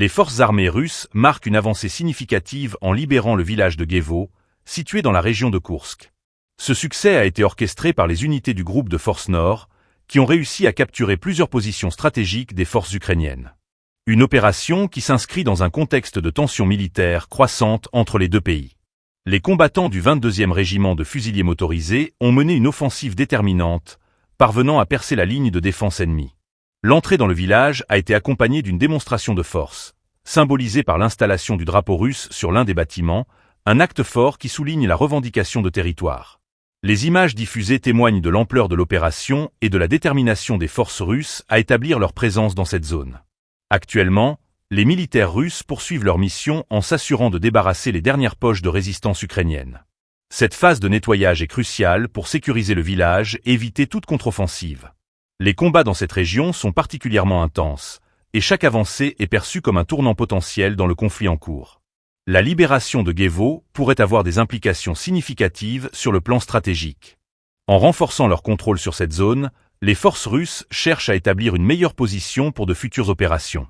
Les forces armées russes marquent une avancée significative en libérant le village de Guevo, situé dans la région de Koursk. Ce succès a été orchestré par les unités du groupe de forces Nord, qui ont réussi à capturer plusieurs positions stratégiques des forces ukrainiennes. Une opération qui s'inscrit dans un contexte de tensions militaires croissantes entre les deux pays. Les combattants du 22e régiment de fusiliers motorisés ont mené une offensive déterminante, parvenant à percer la ligne de défense ennemie. L'entrée dans le village a été accompagnée d'une démonstration de force, symbolisée par l'installation du drapeau russe sur l'un des bâtiments, un acte fort qui souligne la revendication de territoire. Les images diffusées témoignent de l'ampleur de l'opération et de la détermination des forces russes à établir leur présence dans cette zone. Actuellement, les militaires russes poursuivent leur mission en s'assurant de débarrasser les dernières poches de résistance ukrainienne. Cette phase de nettoyage est cruciale pour sécuriser le village et éviter toute contre-offensive. Les combats dans cette région sont particulièrement intenses, et chaque avancée est perçue comme un tournant potentiel dans le conflit en cours. La libération de Guevo pourrait avoir des implications significatives sur le plan stratégique. En renforçant leur contrôle sur cette zone, les forces russes cherchent à établir une meilleure position pour de futures opérations.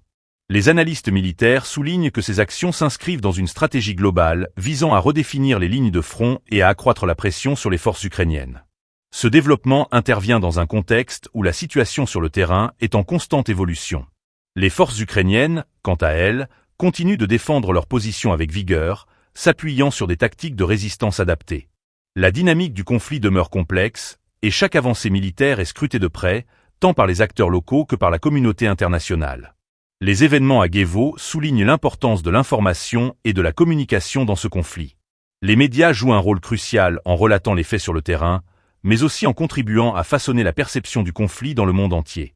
Les analystes militaires soulignent que ces actions s'inscrivent dans une stratégie globale visant à redéfinir les lignes de front et à accroître la pression sur les forces ukrainiennes. Ce développement intervient dans un contexte où la situation sur le terrain est en constante évolution. Les forces ukrainiennes, quant à elles, continuent de défendre leur position avec vigueur, s'appuyant sur des tactiques de résistance adaptées. La dynamique du conflit demeure complexe, et chaque avancée militaire est scrutée de près, tant par les acteurs locaux que par la communauté internationale. Les événements à Guevo soulignent l'importance de l'information et de la communication dans ce conflit. Les médias jouent un rôle crucial en relatant les faits sur le terrain, mais aussi en contribuant à façonner la perception du conflit dans le monde entier.